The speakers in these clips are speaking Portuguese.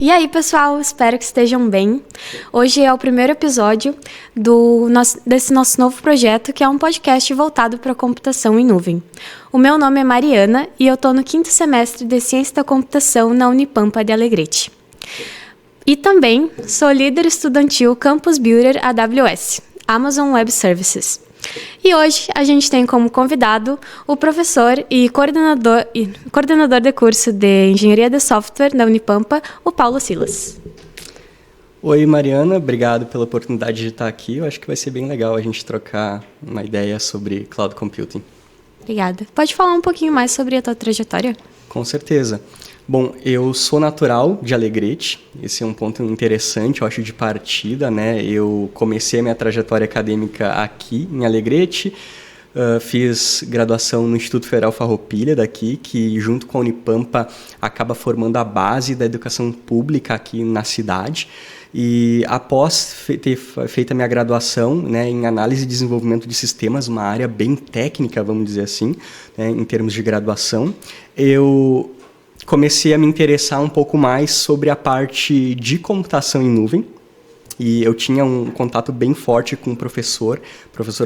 E aí, pessoal, espero que estejam bem. Hoje é o primeiro episódio desse nosso novo projeto, que é um podcast voltado para a computação em nuvem. O meu nome é Mariana e eu estou no 5º semestre de Ciência da Computação na Unipampa de Alegrete. E também sou líder estudantil Campus Builder AWS, Amazon Web Services. E hoje a gente tem como convidado o professor e coordenador de curso de Engenharia de Software da Unipampa, o Paulo Silas. Oi, Mariana, obrigado pela oportunidade de estar aqui. Eu acho que vai ser bem legal a gente trocar uma ideia sobre Cloud Computing. Obrigada. Pode falar um pouquinho mais sobre a tua trajetória? Com certeza. Bom, eu sou natural de Alegrete, esse é um ponto interessante, eu acho, de partida, né? Eu comecei a minha trajetória acadêmica aqui em Alegrete, fiz graduação no Instituto Federal Farroupilha daqui, que junto com a Unipampa acaba formando a base da educação pública aqui na cidade. E após ter feito a minha graduação, né, em análise e desenvolvimento de sistemas, uma área bem técnica, vamos dizer assim, né, em termos de graduação, eu comecei a me interessar um pouco mais sobre a parte de computação em nuvem. E eu tinha um contato bem forte com o professor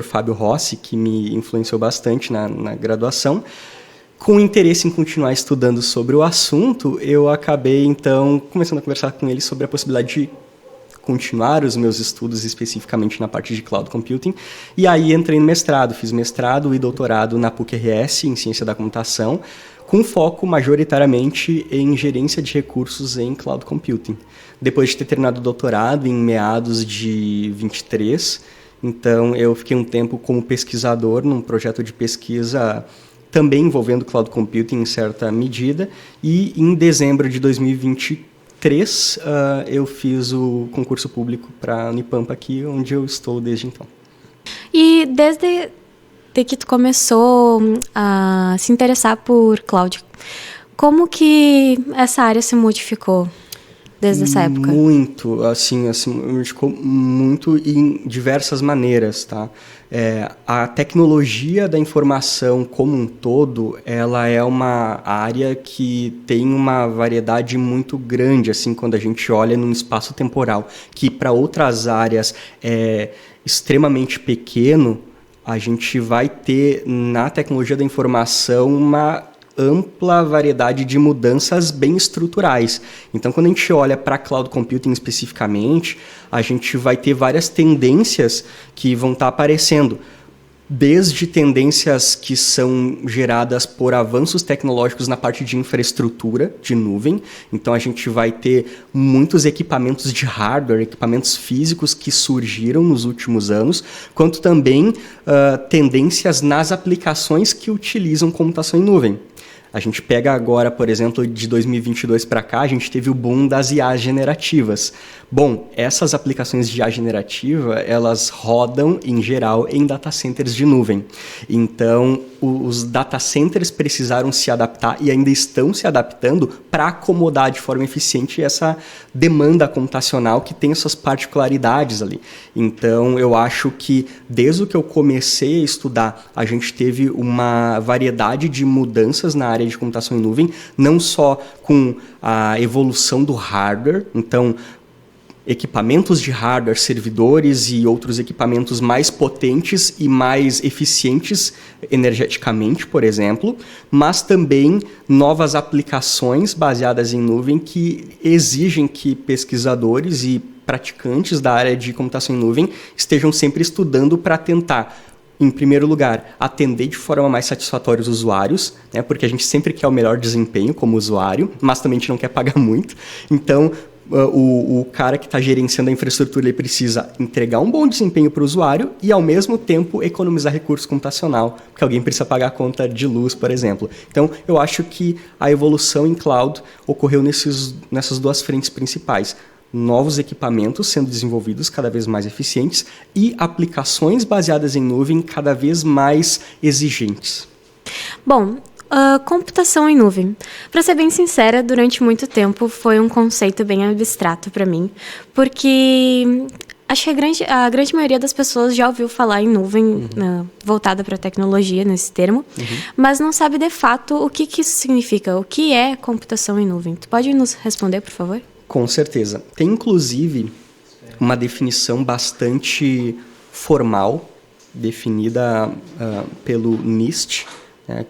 Fábio Rossi, que me influenciou bastante na graduação. Com interesse em continuar estudando sobre o assunto, eu acabei, então, começando a conversar com ele sobre a possibilidade de continuar os meus estudos especificamente na parte de Cloud Computing. E aí entrei no mestrado, fiz mestrado e doutorado na PUC-RS, em Ciência da Computação, com foco majoritariamente em gerência de recursos em Cloud Computing. Depois de ter terminado o doutorado em meados de 23, então eu fiquei um tempo como pesquisador num projeto de pesquisa também envolvendo Cloud Computing em certa medida, e em dezembro de 2023 eu fiz o concurso público para a Unipampa aqui, onde eu estou desde então. E desde que tu começou a se interessar por cloud, como que essa área se modificou desde essa época? Muito, assim, modificou muito em diversas maneiras, tá? A tecnologia da informação como um todo, ela é uma área que tem uma variedade muito grande, assim, quando a gente olha num espaço temporal, que para outras áreas é extremamente pequeno. A gente vai ter na tecnologia da informação uma ampla variedade de mudanças bem estruturais. Então, quando a gente olha para Cloud Computing especificamente, a gente vai ter várias tendências que vão estar aparecendo. Desde tendências que são geradas por avanços tecnológicos na parte de infraestrutura de nuvem. Então, a gente vai ter muitos equipamentos de hardware, equipamentos físicos que surgiram nos últimos anos, quanto também tendências nas aplicações que utilizam computação em nuvem. A gente pega agora, por exemplo, de 2022 para cá, a gente teve o boom das IAs generativas. Bom, essas aplicações de IA generativa, elas rodam, em geral, em data centers de nuvem. Então, os data centers precisaram se adaptar e ainda estão se adaptando para acomodar de forma eficiente essa demanda computacional que tem suas particularidades ali. Então, eu acho que desde o que eu comecei a estudar, a gente teve uma variedade de mudanças na área de computação em nuvem, não só com a evolução do hardware, então equipamentos de hardware, servidores e outros equipamentos mais potentes e mais eficientes energeticamente, por exemplo, mas também novas aplicações baseadas em nuvem que exigem que pesquisadores e praticantes da área de computação em nuvem estejam sempre estudando para tentar, em primeiro lugar, atender de forma mais satisfatória os usuários, né, porque a gente sempre quer o melhor desempenho como usuário, mas também a gente não quer pagar muito. Então, o cara que está gerenciando a infraestrutura, ele precisa entregar um bom desempenho para o usuário e, ao mesmo tempo, economizar recurso computacional, porque alguém precisa pagar a conta de luz, por exemplo. Então, eu acho que a evolução em cloud ocorreu nessas duas frentes principais. Novos equipamentos sendo desenvolvidos cada vez mais eficientes e aplicações baseadas em nuvem cada vez mais exigentes. Bom, computação em nuvem. Para ser bem sincera, durante muito tempo foi um conceito bem abstrato para mim, porque acho que a grande maioria das pessoas já ouviu falar em nuvem voltada para a tecnologia, nesse termo, mas não sabe de fato o que isso significa, o que é computação em nuvem. Tu pode nos responder, por favor? Com certeza. Tem, inclusive, uma definição bastante formal, definida pelo NIST,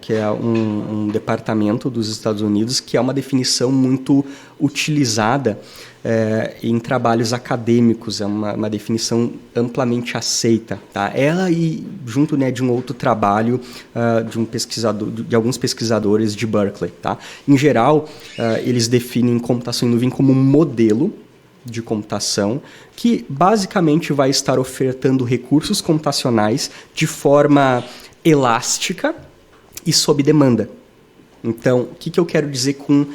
que é um departamento dos Estados Unidos, que é uma definição muito utilizada em trabalhos acadêmicos, é uma definição amplamente aceita. Tá? Ela e junto de um outro trabalho de alguns pesquisadores de Berkeley. Tá? Em geral, eles definem computação em nuvem como um modelo de computação que basicamente vai estar ofertando recursos computacionais de forma elástica e sob demanda. Então, o que eu quero dizer com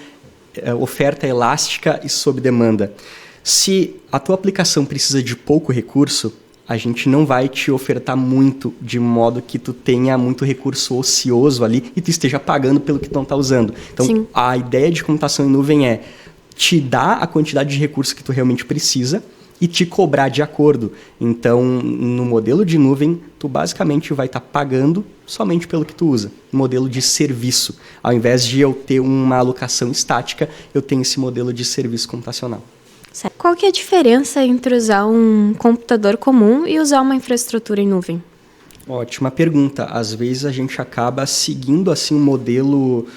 oferta elástica e sob demanda? Se a tua aplicação precisa de pouco recurso, a gente não vai te ofertar muito, de modo que tu tenha muito recurso ocioso ali e tu esteja pagando pelo que tu não está usando. Então, sim, a ideia de computação em nuvem é te dar a quantidade de recurso que tu realmente precisa e te cobrar de acordo. Então, no modelo de nuvem, tu basicamente vai estar pagando somente pelo que tu usa. Modelo de serviço. Ao invés de eu ter uma alocação estática, eu tenho esse modelo de serviço computacional. Certo. Qual que é a diferença entre usar um computador comum e usar uma infraestrutura em nuvem? Ótima pergunta. Às vezes a gente acaba seguindo assim um modelo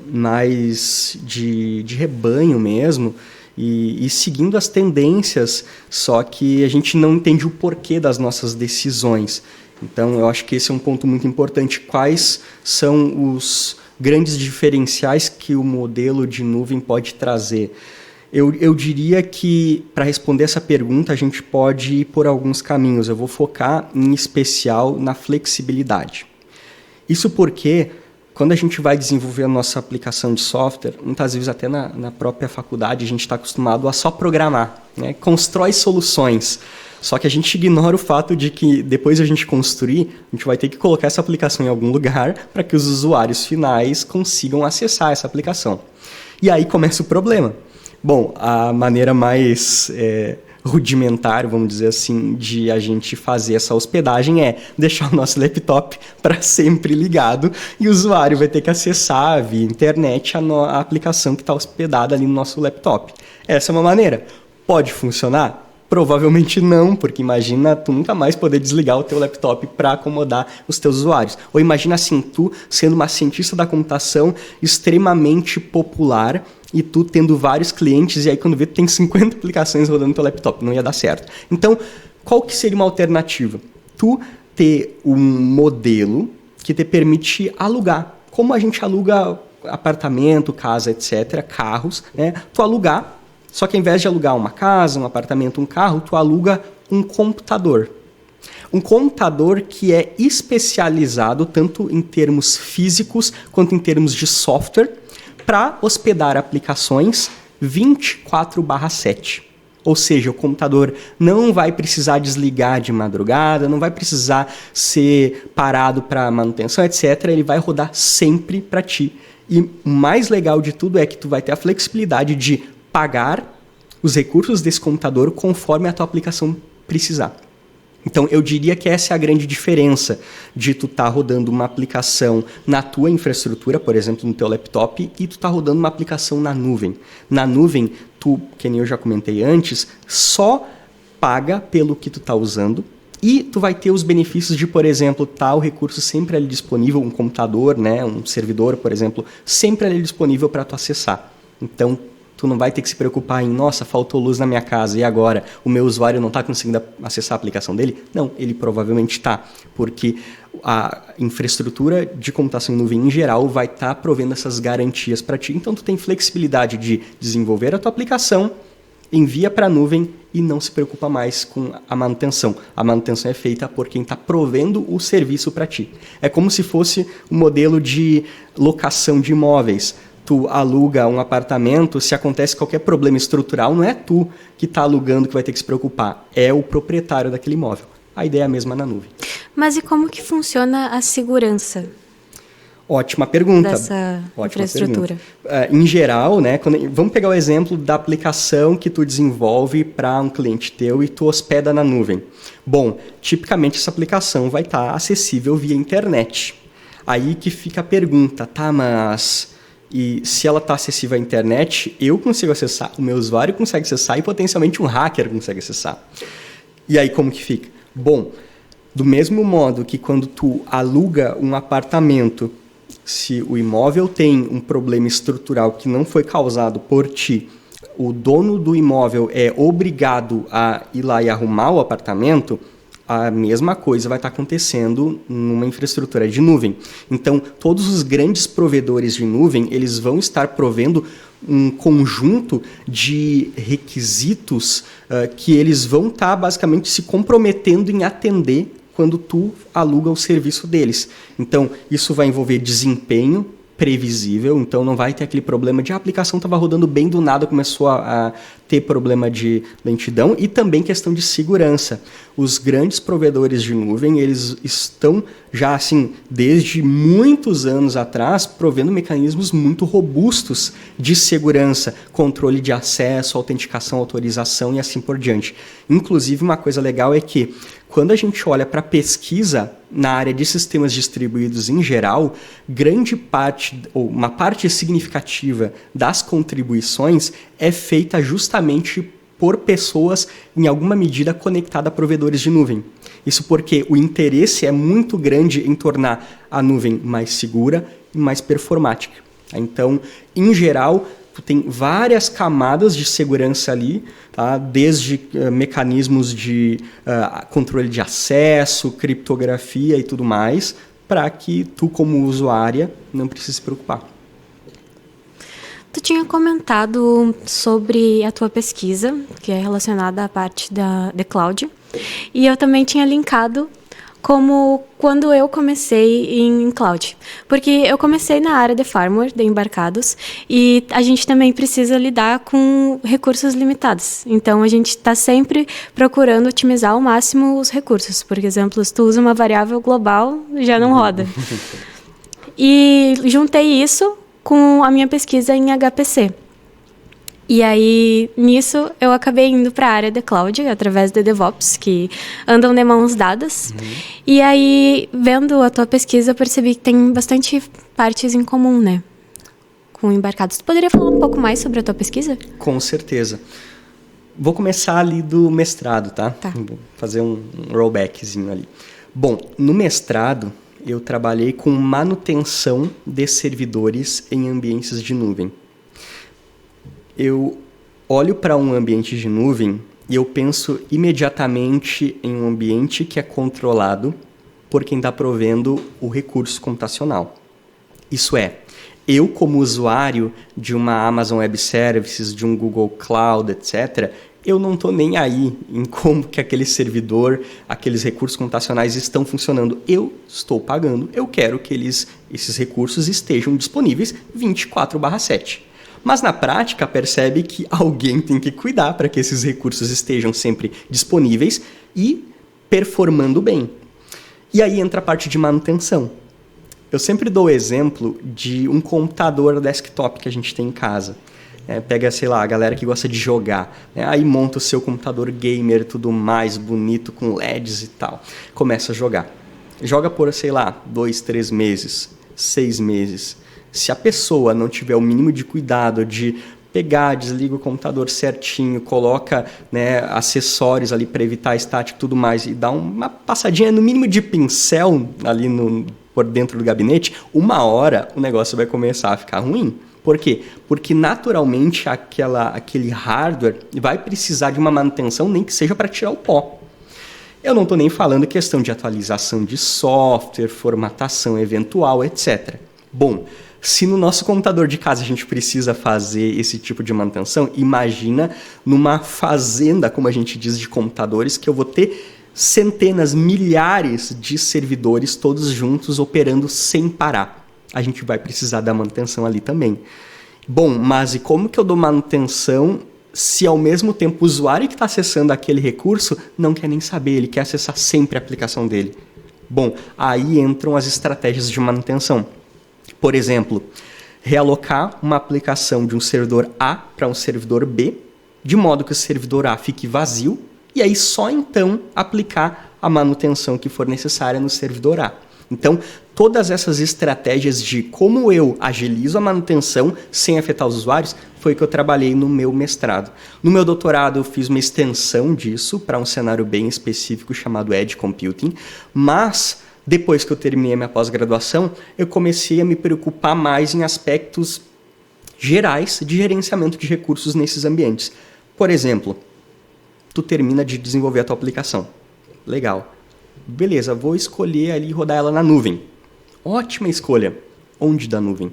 mais de rebanho mesmo, e seguindo as tendências, só que a gente não entende o porquê das nossas decisões. Então, eu acho que esse é um ponto muito importante. Quais são os grandes diferenciais que o modelo de nuvem pode trazer? Eu diria que, para responder essa pergunta, a gente pode ir por alguns caminhos. Eu vou focar, em especial, na flexibilidade. Isso porque, quando a gente vai desenvolver a nossa aplicação de software, muitas vezes até na própria faculdade, a gente está acostumado a só programar, né? Constrói soluções. Só que a gente ignora o fato de que, depois de a gente construir, a gente vai ter que colocar essa aplicação em algum lugar para que os usuários finais consigam acessar essa aplicação. E aí começa o problema. Bom, a maneira mais rudimentar, vamos dizer assim, de a gente fazer essa hospedagem é deixar o nosso laptop para sempre ligado e o usuário vai ter que acessar via internet a aplicação que está hospedada ali no nosso laptop. Essa é uma maneira. Pode funcionar? Provavelmente não, porque imagina tu nunca mais poder desligar o teu laptop para acomodar os teus usuários. Ou imagina assim, tu sendo uma cientista da computação extremamente popular e tu tendo vários clientes, e aí quando vê tu tem 50 aplicações rodando no teu laptop, não ia dar certo. Então, qual que seria uma alternativa? Tu ter um modelo que te permite alugar, como a gente aluga apartamento, casa, etc., carros, né? Tu alugar, só que ao invés de alugar uma casa, um apartamento, um carro, tu aluga um computador. Um computador que é especializado tanto em termos físicos quanto em termos de software para hospedar aplicações 24/7. Ou seja, o computador não vai precisar desligar de madrugada, não vai precisar ser parado para manutenção, etc. Ele vai rodar sempre para ti. E o mais legal de tudo é que tu vai ter a flexibilidade de pagar os recursos desse computador conforme a tua aplicação precisar. Então, eu diria que essa é a grande diferença de tu estar rodando uma aplicação na tua infraestrutura, por exemplo, no teu laptop, e tu estar rodando uma aplicação na nuvem. Na nuvem, tu, que nem eu já comentei antes, só paga pelo que tu está usando e tu vai ter os benefícios de, por exemplo, o recurso sempre ali disponível, um computador, né, um servidor, por exemplo, sempre ali disponível para tu acessar. Então, tu não vai ter que se preocupar em, nossa, faltou luz na minha casa, e agora? O meu usuário não está conseguindo acessar a aplicação dele? Não, ele provavelmente está, porque a infraestrutura de computação em nuvem em geral vai estar provendo essas garantias para ti. Então, tu tem flexibilidade de desenvolver a tua aplicação, envia para a nuvem e não se preocupa mais com a manutenção. A manutenção é feita por quem está provendo o serviço para ti. É como se fosse um modelo de locação de imóveis. Tu aluga um apartamento, se acontece qualquer problema estrutural, não é tu que está alugando que vai ter que se preocupar, é o proprietário daquele imóvel. A ideia é a mesma na nuvem. Mas e como que funciona a segurança? Ótima pergunta. Dessa infraestrutura. Em geral, né, vamos pegar o exemplo da aplicação que tu desenvolve para um cliente teu e tu hospeda na nuvem. Bom, tipicamente essa aplicação vai estar acessível via internet. Aí que fica a pergunta, tá, mas E se ela está acessível à internet, eu consigo acessar, o meu usuário consegue acessar e potencialmente um hacker consegue acessar. E aí como que fica? Bom, do mesmo modo que quando tu aluga um apartamento, se o imóvel tem um problema estrutural que não foi causado por ti, o dono do imóvel é obrigado a ir lá e arrumar o apartamento, a mesma coisa vai estar acontecendo numa infraestrutura de nuvem. Então, todos os grandes provedores de nuvem, eles vão estar provendo um conjunto de requisitos que eles vão estar basicamente se comprometendo em atender quando tu aluga o serviço deles. Então, isso vai envolver desempenho previsível, então não vai ter aquele problema de a aplicação estava rodando bem, do nada começou a ter problema de lentidão, e também questão de segurança. Os grandes provedores de nuvem, eles estão já assim, desde muitos anos atrás, provendo mecanismos muito robustos de segurança, controle de acesso, autenticação, autorização e assim por diante. Inclusive, uma coisa legal é que quando a gente olha para a pesquisa na área de sistemas distribuídos em geral, grande parte, ou uma parte significativa das contribuições é feita justamente por pessoas, em alguma medida, conectadas a provedores de nuvem. Isso porque o interesse é muito grande em tornar a nuvem mais segura e mais performática. Então, em geral, tu tem várias camadas de segurança ali, tá? Desde mecanismos de controle de acesso, criptografia e tudo mais, para que tu, como usuária, não precise se preocupar. Tu tinha comentado sobre a tua pesquisa, que é relacionada à parte da The Cloud, e eu também tinha linkado como quando eu comecei em cloud. Porque eu comecei na área de firmware, de embarcados, e a gente também precisa lidar com recursos limitados. Então, a gente está sempre procurando otimizar ao máximo os recursos. Por exemplo, se tu usa uma variável global, já não roda. E juntei isso com a minha pesquisa em HPC. E aí, nisso, eu acabei indo para a área de cloud, através de DevOps, que andam de mãos dadas. E aí, vendo a tua pesquisa, eu percebi que tem bastante partes em comum, né? Com embarcados. Tu poderia falar um pouco mais sobre a tua pesquisa? Com certeza. Vou começar ali do mestrado, tá? Vou fazer um rollbackzinho ali. Bom, no mestrado, eu trabalhei com manutenção de servidores em ambientes de nuvem. Eu olho para um ambiente de nuvem e eu penso imediatamente em um ambiente que é controlado por quem está provendo o recurso computacional. Isso é, eu como usuário de uma Amazon Web Services, de um Google Cloud, etc., eu não estou nem aí em como que aquele servidor, aqueles recursos computacionais estão funcionando. Eu estou pagando, eu quero que esses recursos estejam disponíveis 24/7. Mas na prática percebe que alguém tem que cuidar para que esses recursos estejam sempre disponíveis e performando bem. E aí entra a parte de manutenção. Eu sempre dou o exemplo de um computador desktop que a gente tem em casa. Pega, sei lá, a galera que gosta de jogar, né? Aí monta o seu computador gamer, tudo mais bonito, com LEDs e tal. Começa a jogar. Joga por, sei lá, 2, 3 meses, 6 meses. Se a pessoa não tiver o mínimo de cuidado de pegar, desliga o computador certinho, coloca, né, acessórios ali para evitar estática e tudo mais, e dá uma passadinha no mínimo de pincel ali por dentro do gabinete, 1 hora o negócio vai começar a ficar ruim. Por quê? Porque naturalmente aquele hardware vai precisar de uma manutenção, nem que seja para tirar o pó. Eu não estou nem falando questão de atualização de software, formatação eventual, etc. Bom, se no nosso computador de casa a gente precisa fazer esse tipo de manutenção, imagina numa fazenda, como a gente diz, de computadores, que eu vou ter centenas, milhares de servidores todos juntos operando sem parar. A gente vai precisar da manutenção ali também. Bom, mas e como que eu dou manutenção se ao mesmo tempo o usuário que está acessando aquele recurso não quer nem saber, ele quer acessar sempre a aplicação dele? Bom, aí entram as estratégias de manutenção. Por exemplo, realocar uma aplicação de um servidor A para um servidor B, de modo que o servidor A fique vazio, e aí só então aplicar a manutenção que for necessária no servidor A. Então, todas essas estratégias de como eu agilizo a manutenção sem afetar os usuários, foi que eu trabalhei no meu mestrado. No meu doutorado, eu fiz uma extensão disso para um cenário bem específico chamado Edge Computing, mas depois que eu terminei a minha pós-graduação, eu comecei a me preocupar mais em aspectos gerais de gerenciamento de recursos nesses ambientes. Por exemplo, tu termina de desenvolver a tua aplicação. Legal. Beleza, vou escolher ali rodar ela na nuvem. Ótima escolha. Onde da nuvem?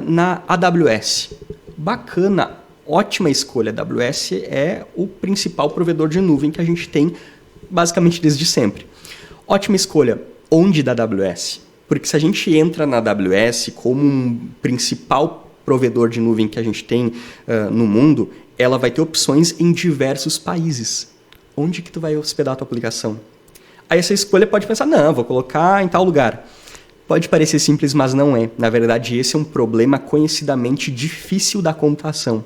Na AWS. Bacana, ótima escolha. A AWS é o principal provedor de nuvem que a gente tem basicamente desde sempre. Ótima escolha. Onde da AWS? Porque se a gente entra na AWS como um principal provedor de nuvem que a gente tem no mundo, ela vai ter opções em diversos países. Onde que tu vai hospedar a tua aplicação? Aí essa escolha pode pensar, não, vou colocar em tal lugar. Pode parecer simples, mas não é. Na verdade, esse é um problema conhecidamente difícil da computação,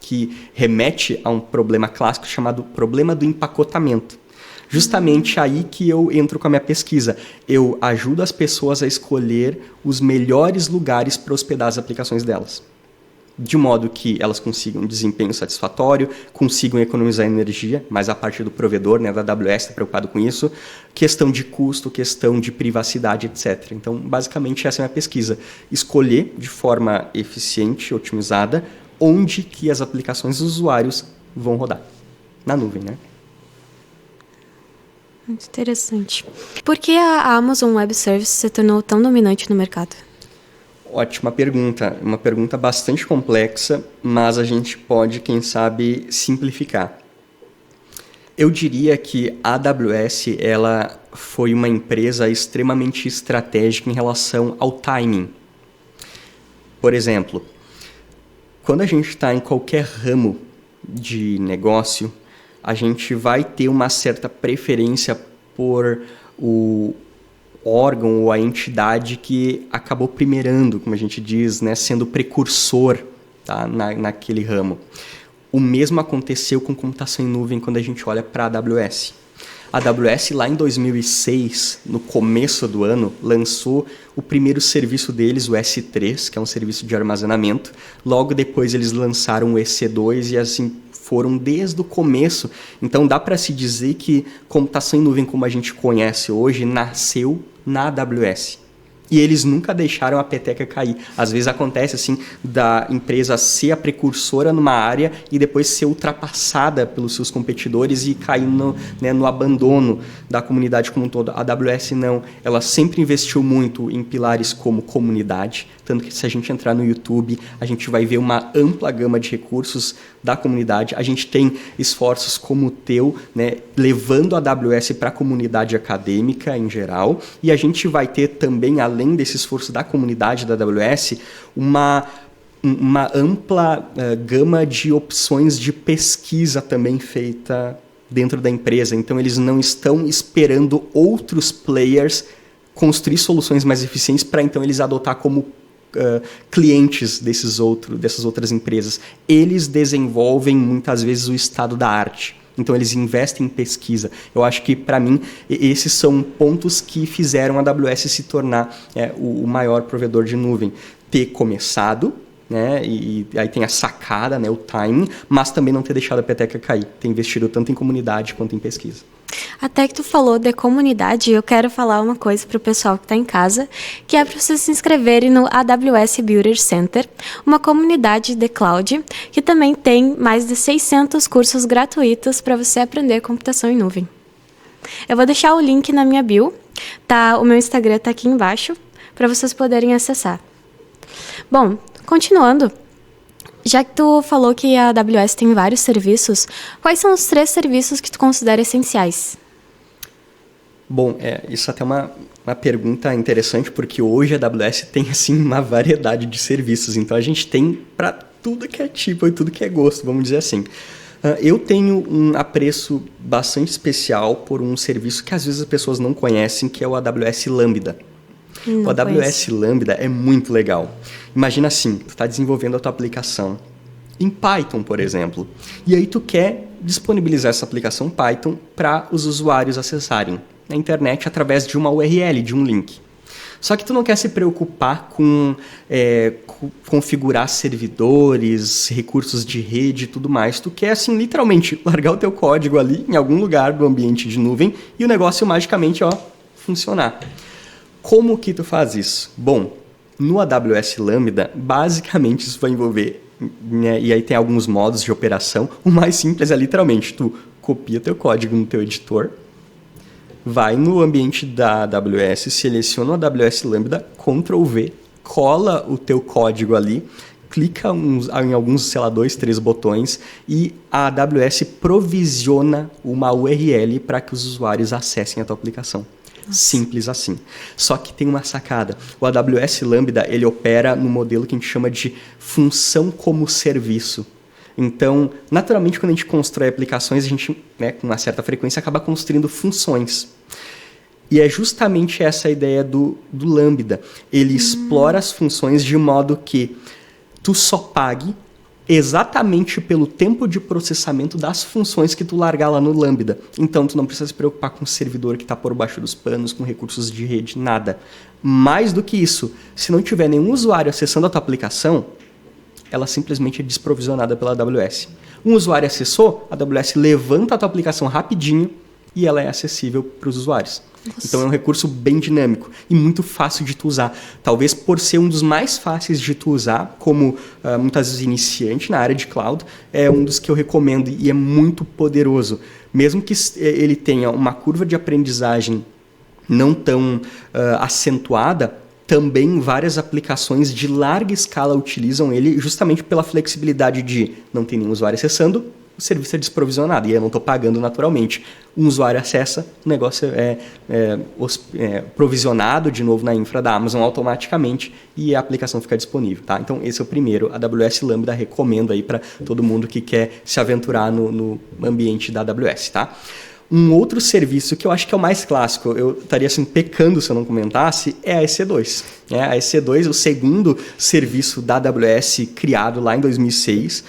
que remete a um problema clássico chamado problema do empacotamento. Justamente aí que eu entro com a minha pesquisa. Eu ajudo as pessoas a escolher os melhores lugares para hospedar as aplicações delas, de modo que elas consigam desempenho satisfatório, consigam economizar energia, mas a parte do provedor, né, da AWS está preocupado com isso, questão de custo, questão de privacidade, etc. Então, basicamente, essa é a minha pesquisa. Escolher de forma eficiente, otimizada, onde que as aplicações dos usuários vão rodar. Na nuvem, né? Muito interessante. Por que a Amazon Web Services se tornou tão dominante no mercado? Ótima pergunta. Uma pergunta bastante complexa, mas a gente pode, quem sabe, simplificar. Eu diria que a AWS ela foi uma empresa extremamente estratégica em relação ao timing. Por exemplo, quando a gente está em qualquer ramo de negócio, a gente vai ter uma certa preferência por o órgão ou a entidade que acabou primeirando, como a gente diz, né, sendo precursor, tá, naquele ramo. O mesmo aconteceu com computação em nuvem quando a gente olha para a AWS. A AWS, lá em 2006, no começo do ano, lançou o primeiro serviço deles, o S3, que é um serviço de armazenamento. Logo depois eles lançaram o EC2 e assim foram desde o começo. Então dá para se dizer que computação em nuvem como a gente conhece hoje nasceu na AWS. E eles nunca deixaram a peteca cair. Às vezes acontece assim da empresa ser a precursora numa área e depois ser ultrapassada pelos seus competidores e cair no abandono da comunidade como um todo. A AWS não. Ela sempre investiu muito em pilares como comunidade. Tanto que se a gente entrar no YouTube, a gente vai ver uma ampla gama de recursos da comunidade. A gente tem esforços como o teu, né, levando a AWS para a comunidade acadêmica em geral. E a gente vai ter também, além desse esforço da comunidade da AWS, uma ampla gama de opções de pesquisa também feita dentro da empresa. Então, eles não estão esperando outros players construir soluções mais eficientes para então eles adotar como clientes dessas outras empresas. Eles desenvolvem muitas vezes o estado da arte. Então, eles investem em pesquisa. Eu acho que, para mim, esses são pontos que fizeram a AWS se tornar o maior provedor de nuvem. Ter começado, né, e aí tem a sacada, né, o timing, mas também não ter deixado a peteca cair. Ter investido tanto em comunidade quanto em pesquisa. Até que tu falou de comunidade, eu quero falar uma coisa para o pessoal que está em casa, que é para vocês se inscreverem no AWS Builder Center, uma comunidade de cloud, que também tem mais de 600 cursos gratuitos para você aprender computação em nuvem. Eu vou deixar o link na minha bio, tá? O meu Instagram está aqui embaixo, para vocês poderem acessar. Bom, continuando. Já que tu falou que a AWS tem vários serviços, quais são os 3 serviços que tu considera essenciais? Bom, isso até é uma pergunta interessante, porque hoje a AWS tem assim, uma variedade de serviços. Então, a gente tem para tudo que é tipo e tudo que é gosto, vamos dizer assim. Eu tenho um apreço bastante especial por um serviço que às vezes as pessoas não conhecem, que é o AWS Lambda. O AWS Lambda é muito legal. Imagina assim, tu está desenvolvendo a tua aplicação em Python, por exemplo, e aí tu quer disponibilizar essa aplicação Python para os usuários acessarem. na internet através de uma URL, de um link. Só que tu não quer se preocupar com configurar servidores, recursos de rede e tudo mais. Tu quer, assim, literalmente, largar o teu código ali em algum lugar do ambiente de nuvem e o negócio magicamente, funcionar. Como que tu faz isso? Bom, no AWS Lambda, basicamente isso vai envolver, né, e aí tem alguns modos de operação. O mais simples é literalmente, tu copia teu código no teu editor, vai no ambiente da AWS, seleciona o AWS Lambda, Ctrl V, cola o teu código ali, clica em alguns, sei lá, 2, 3 botões e a AWS provisiona uma URL para que os usuários acessem a tua aplicação. Simples assim. Só que tem uma sacada. O AWS Lambda, ele opera no modelo que a gente chama de função como serviço. Então, naturalmente, quando a gente constrói aplicações, a gente, né, com uma certa frequência, acaba construindo funções. E é justamente essa a ideia do Lambda. Ele explora as funções de modo que tu só pague exatamente pelo tempo de processamento das funções que tu largar lá no Lambda. Então, tu não precisa se preocupar com o servidor que está por baixo dos panos, com recursos de rede, nada. Mais do que isso, se não tiver nenhum usuário acessando a tua aplicação, ela simplesmente é desprovisionada pela AWS. Um usuário acessou, a AWS levanta a tua aplicação rapidinho e ela é acessível para os usuários. Nossa. Então é um recurso bem dinâmico e muito fácil de tu usar. Talvez por ser um dos mais fáceis de tu usar, como muitas vezes iniciante na área de cloud, é um dos que eu recomendo e é muito poderoso. Mesmo que ele tenha uma curva de aprendizagem não tão acentuada, também várias aplicações de larga escala utilizam ele justamente pela flexibilidade de não ter nenhum usuário acessando, o serviço é desprovisionado e eu não estou pagando naturalmente. Um usuário acessa, o negócio é provisionado de novo na infra da Amazon automaticamente e a aplicação fica disponível. Tá? Então esse é o primeiro, a AWS Lambda, recomendo aí para todo mundo que quer se aventurar no ambiente da AWS. Tá? Um outro serviço que eu acho que é o mais clássico, eu estaria assim pecando se eu não comentasse, é a EC2. A EC2 é o segundo serviço da AWS criado lá em 2006,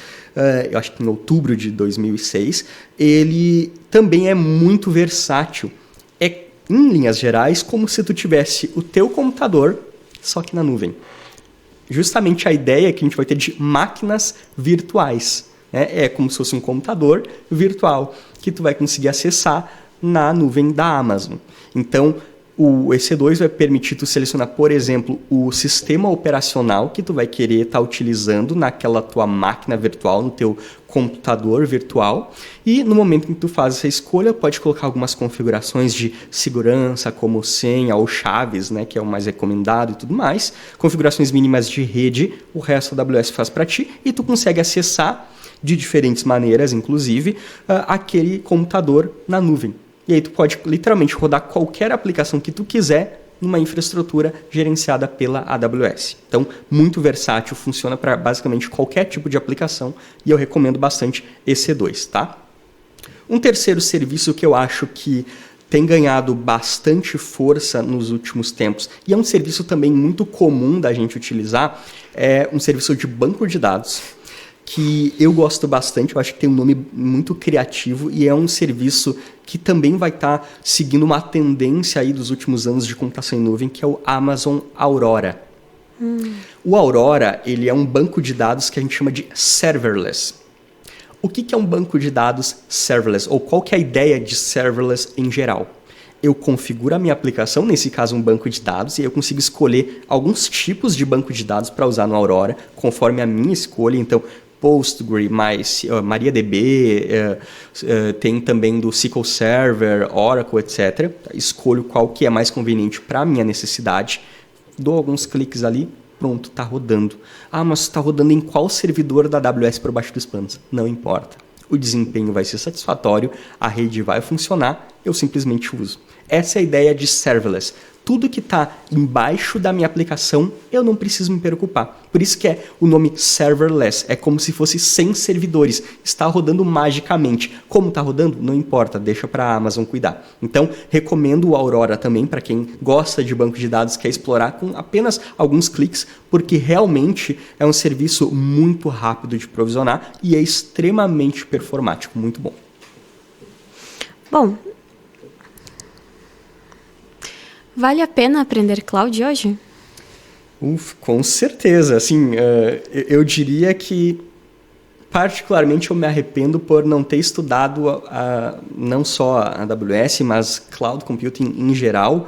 eu acho que em outubro de 2006. Ele também é muito versátil. É, em linhas gerais, como se tu tivesse o teu computador, só que na nuvem. Justamente a ideia é que a gente vai ter de máquinas virtuais. É como se fosse um computador virtual que tu vai conseguir acessar na nuvem da Amazon. Então, o EC2 vai permitir tu selecionar, por exemplo, o sistema operacional que tu vai querer estar utilizando naquela tua máquina virtual, no teu computador virtual. E no momento em que tu faz essa escolha, pode colocar algumas configurações de segurança, como senha ou chaves, né, que é o mais recomendado e tudo mais. Configurações mínimas de rede, o resto a AWS faz para ti e tu consegue acessar de diferentes maneiras, inclusive, aquele computador na nuvem. E aí tu pode literalmente rodar qualquer aplicação que tu quiser numa infraestrutura gerenciada pela AWS. Então, muito versátil, funciona para basicamente qualquer tipo de aplicação e eu recomendo bastante EC2, tá? Um terceiro serviço que eu acho que tem ganhado bastante força nos últimos tempos e é um serviço também muito comum da gente utilizar, é um serviço de banco de dados, que eu gosto bastante, eu acho que tem um nome muito criativo e é um serviço que também vai estar seguindo uma tendência aí dos últimos anos de computação em nuvem, que é o Amazon Aurora. O Aurora, ele é um banco de dados que a gente chama de serverless. O que é um banco de dados serverless? Ou qual que é a ideia de serverless em geral? Eu configuro a minha aplicação, nesse caso um banco de dados, e eu consigo escolher alguns tipos de banco de dados para usar no Aurora, conforme a minha escolha. Então, Postgre, MariaDB, tem também do SQL Server, Oracle, etc. Escolho qual que é mais conveniente para a minha necessidade, dou alguns cliques ali, pronto, está rodando. Ah, mas está rodando em qual servidor da AWS por baixo dos panos? Não importa. O desempenho vai ser satisfatório, a rede vai funcionar, eu simplesmente uso. Essa é a ideia de serverless. Tudo que está embaixo da minha aplicação, eu não preciso me preocupar. Por isso que é o nome serverless. É como se fosse sem servidores. Está rodando magicamente. Como está rodando? Não importa, deixa para a Amazon cuidar. Então, recomendo o Aurora também para quem gosta de banco de dados, quer explorar com apenas alguns cliques, porque realmente é um serviço muito rápido de provisionar e é extremamente performático. Muito bom. Bom, Vale a pena aprender cloud hoje? Com certeza. Assim, eu diria que, particularmente, eu me arrependo por não ter estudado não só a AWS, mas cloud computing em geral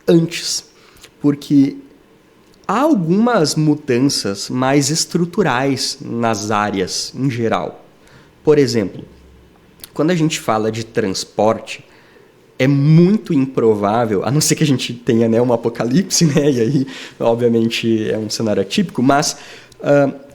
antes. Porque há algumas mudanças mais estruturais nas áreas em geral. Por exemplo, quando a gente fala de transporte, é muito improvável, a não ser que a gente tenha, né, um apocalipse, né, e aí, obviamente, é um cenário atípico, mas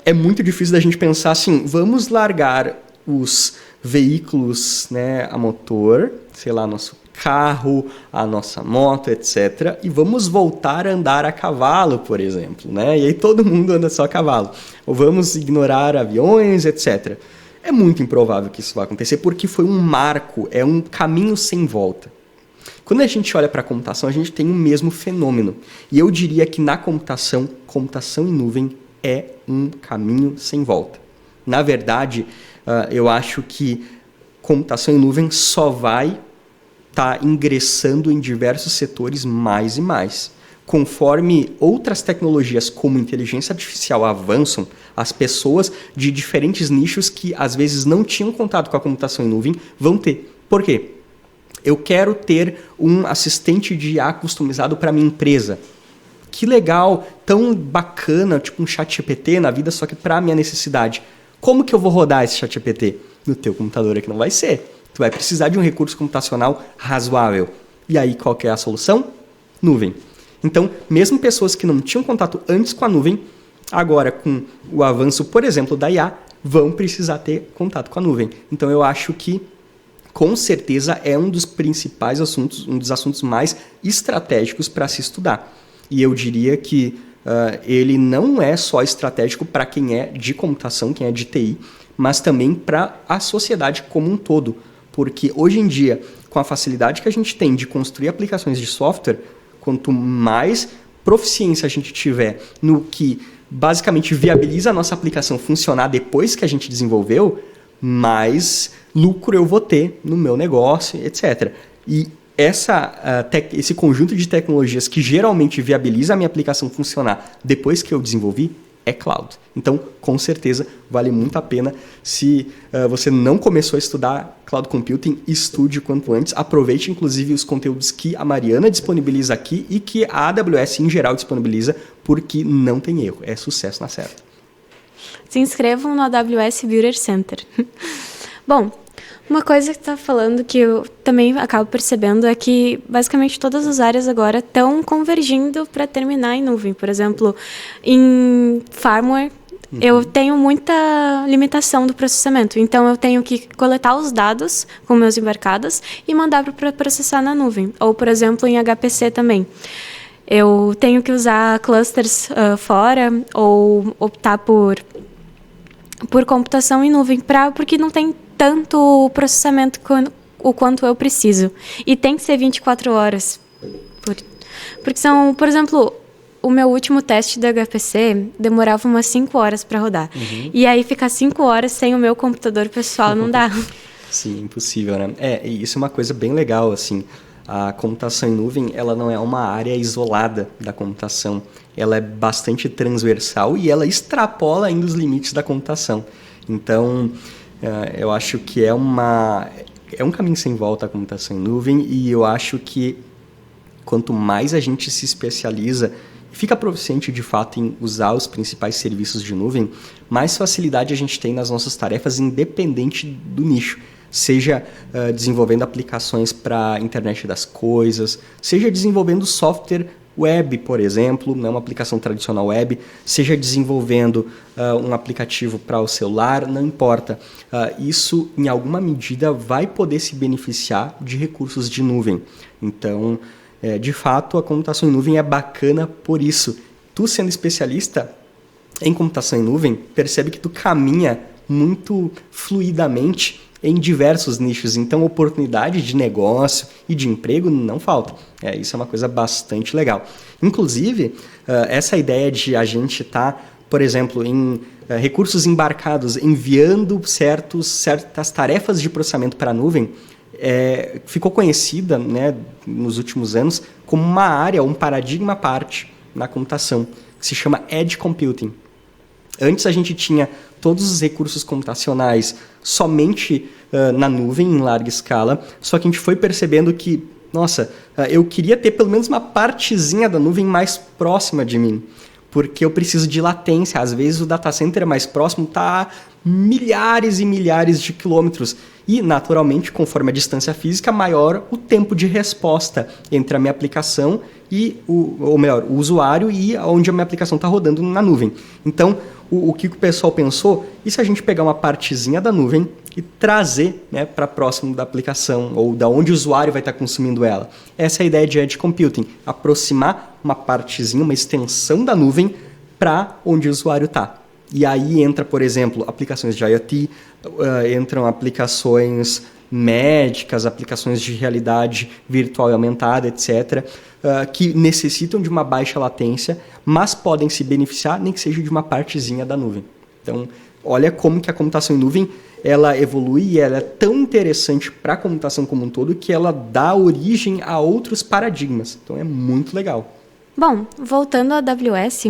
é muito difícil da gente pensar assim, vamos largar os veículos, né, a motor, sei lá, nosso carro, a nossa moto, etc., e vamos voltar a andar a cavalo, por exemplo, né, e aí todo mundo anda só a cavalo, ou vamos ignorar aviões, etc., é muito improvável que isso vá acontecer, porque foi um marco, é um caminho sem volta. Quando a gente olha para a computação, a gente tem o mesmo fenômeno. E eu diria que na computação em nuvem é um caminho sem volta. Na verdade, eu acho que computação em nuvem só vai estar ingressando em diversos setores mais e mais. Conforme outras tecnologias como inteligência artificial avançam, as pessoas de diferentes nichos que às vezes não tinham contato com a computação em nuvem vão ter. Por quê? Eu quero ter um assistente de IA customizado para minha empresa. Que legal, tão bacana, tipo um ChatGPT na vida, só que para a minha necessidade. Como que eu vou rodar esse ChatGPT? No teu computador aqui não vai ser. Tu vai precisar de um recurso computacional razoável. E aí qual que é a solução? Nuvem. Então, mesmo pessoas que não tinham contato antes com a nuvem, agora com o avanço, por exemplo, da IA, vão precisar ter contato com a nuvem. Então, eu acho que, com certeza, é um dos principais assuntos, um dos assuntos mais estratégicos para se estudar. E eu diria que ele não é só estratégico para quem é de computação, quem é de TI, mas também para a sociedade como um todo. Porque, hoje em dia, com a facilidade que a gente tem de construir aplicações de software, quanto mais proficiência a gente tiver no que basicamente viabiliza a nossa aplicação funcionar depois que a gente desenvolveu, mais lucro eu vou ter no meu negócio, etc. E esse conjunto de tecnologias que geralmente viabiliza a minha aplicação funcionar depois que eu desenvolvi é cloud. Então, com certeza, vale muito a pena. Se você não começou a estudar cloud computing, estude o quanto antes. Aproveite, inclusive, os conteúdos que a Mariana disponibiliza aqui e que a AWS, em geral, disponibiliza, porque não tem erro. É sucesso na certa. Se inscrevam no AWS Builder Center. Bom, uma coisa que está falando que eu também acabo percebendo é que basicamente todas as áreas agora estão convergindo para terminar em nuvem. Por exemplo, em firmware, eu tenho muita limitação do processamento. Então, eu tenho que coletar os dados com meus embarcados e mandar para processar na nuvem. Ou, por exemplo, em HPC também. Eu tenho que usar clusters fora ou optar por computação em nuvem, porque não tem tanto processamento o quanto eu preciso. E tem que ser 24 horas. Porque são, por exemplo, o meu último teste da HPC demorava umas 5 horas para rodar. E aí ficar 5 horas sem o meu computador pessoal não dá. Sim, impossível, né? E isso é uma coisa bem legal, assim. A computação em nuvem, ela não é uma área isolada da computação. Ela é bastante transversal e ela extrapola ainda os limites da computação. Então, eu acho que é um caminho sem volta a computação em nuvem, e eu acho que quanto mais a gente se especializa e fica proficiente de fato em usar os principais serviços de nuvem, mais facilidade a gente tem nas nossas tarefas, independente do nicho. Seja desenvolvendo aplicações para a internet das coisas, seja desenvolvendo software web, por exemplo, né, uma aplicação tradicional web, seja desenvolvendo um aplicativo para o celular, não importa. Isso, em alguma medida, vai poder se beneficiar de recursos de nuvem. Então, de fato, a computação em nuvem é bacana por isso. Tu, sendo especialista em computação em nuvem, percebe que tu caminha muito fluidamente em diversos nichos, então oportunidade de negócio e de emprego não falta. Isso é uma coisa bastante legal. Inclusive, essa ideia de a gente estar, por exemplo, em recursos embarcados, enviando certas tarefas de processamento para a nuvem, ficou conhecida, né, nos últimos anos como uma área, um paradigma à parte na computação, que se chama Edge Computing. Antes a gente tinha todos os recursos computacionais somente na nuvem, em larga escala, só que a gente foi percebendo que, nossa, eu queria ter pelo menos uma partezinha da nuvem mais próxima de mim, porque eu preciso de latência. Às vezes o data center mais próximo está a milhares e milhares de quilômetros. E, naturalmente, conforme a distância física, maior o tempo de resposta entre a minha aplicação e o usuário e onde a minha aplicação está rodando na nuvem. Então, o que o pessoal pensou? E se a gente pegar uma partezinha da nuvem e trazer, né, para próximo da aplicação ou da onde o usuário vai estar consumindo ela? Essa é a ideia de Edge Computing, aproximar uma partezinha, uma extensão da nuvem para onde o usuário está. E aí entra, por exemplo, aplicações de IoT, entram aplicações médicas, aplicações de realidade virtual e aumentada, etc., que necessitam de uma baixa latência, mas podem se beneficiar, nem que seja de uma partezinha da nuvem. Então, olha como que a computação em nuvem ela evolui e ela é tão interessante para a computação como um todo que ela dá origem a outros paradigmas. Então, é muito legal. Bom, voltando à AWS...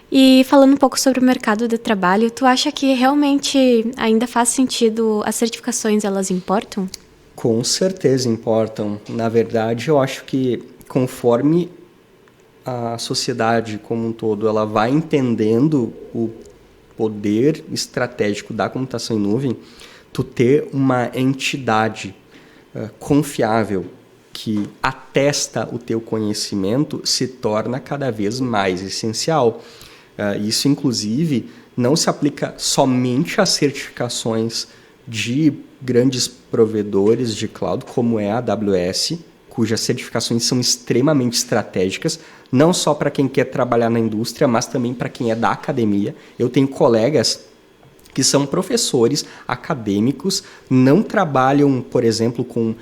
E falando um pouco sobre o mercado de trabalho, tu acha que realmente ainda faz sentido as certificações, elas importam? Com certeza importam. Na verdade, eu acho que conforme a sociedade como um todo ela vai entendendo o poder estratégico da computação em nuvem, tu ter uma entidade confiável que atesta o teu conhecimento se torna cada vez mais essencial. Isso, inclusive, não se aplica somente às certificações de grandes provedores de cloud, como é a AWS, cujas certificações são extremamente estratégicas, não só para quem quer trabalhar na indústria, mas também para quem é da academia. Eu tenho colegas que são professores acadêmicos, não trabalham, por exemplo, com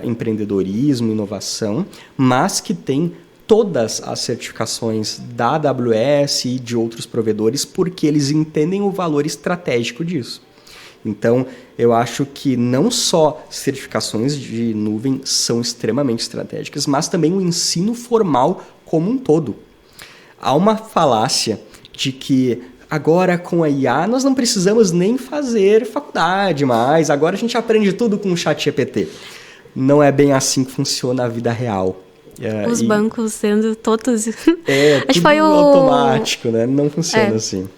empreendedorismo, inovação, mas que têm todas as certificações da AWS e de outros provedores porque eles entendem o valor estratégico disso. Então, eu acho que não só certificações de nuvem são extremamente estratégicas, mas também o ensino formal como um todo. Há uma falácia de que agora com a IA nós não precisamos nem fazer faculdade mais, agora a gente aprende tudo com o ChatGPT. Não é bem assim que funciona a vida real. Os bancos sendo todos... Acho que foi automático, né? Não funciona assim.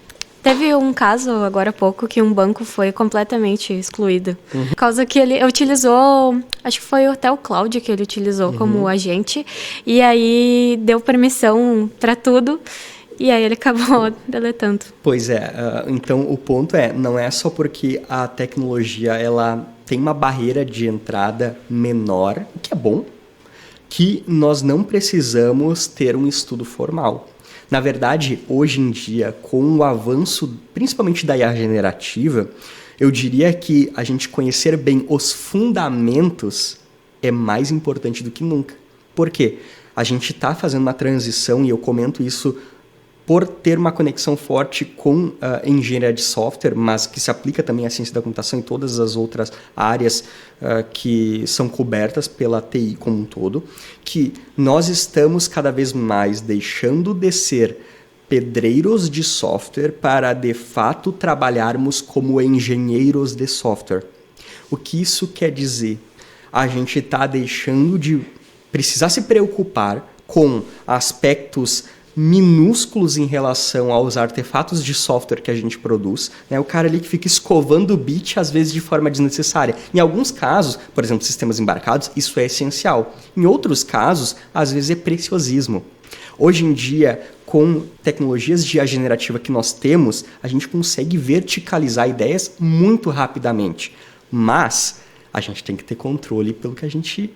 Teve um caso, agora há pouco, que um banco foi completamente excluído. Por causa que ele utilizou... Acho que foi até o Cloud que ele utilizou como agente. E aí deu permissão para tudo. E aí ele acabou deletando. Pois é. Então, o ponto não é só porque a tecnologia ela tem uma barreira de entrada menor, o que é bom, que nós não precisamos ter um estudo formal. Na verdade, hoje em dia, com o avanço, principalmente da IA generativa, eu diria que a gente conhecer bem os fundamentos é mais importante do que nunca. Por quê? A gente está fazendo uma transição, e eu comento isso por ter uma conexão forte com a engenharia de software, mas que se aplica também à ciência da computação e todas as outras áreas que são cobertas pela TI como um todo, que nós estamos cada vez mais deixando de ser pedreiros de software para, de fato, trabalharmos como engenheiros de software. O que isso quer dizer? A gente está deixando de precisar se preocupar com aspectos minúsculos em relação aos artefatos de software que a gente produz, né? O cara ali que fica escovando o bit, às vezes de forma desnecessária. Em alguns casos, por exemplo, sistemas embarcados, isso é essencial. Em outros casos, às vezes é preciosismo. Hoje em dia, com tecnologias de IA generativa que nós temos, a gente consegue verticalizar ideias muito rapidamente. Mas a gente tem que ter controle pelo que a gente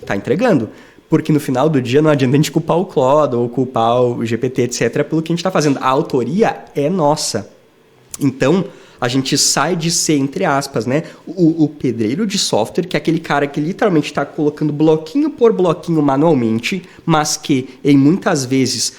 está entregando. Porque no final do dia não adianta a gente culpar o Claude ou culpar o GPT, etc., pelo que a gente está fazendo. A autoria é nossa. Então, a gente sai de ser, entre aspas, né, o pedreiro de software, que é aquele cara que literalmente está colocando bloquinho por bloquinho manualmente, mas que, em muitas vezes,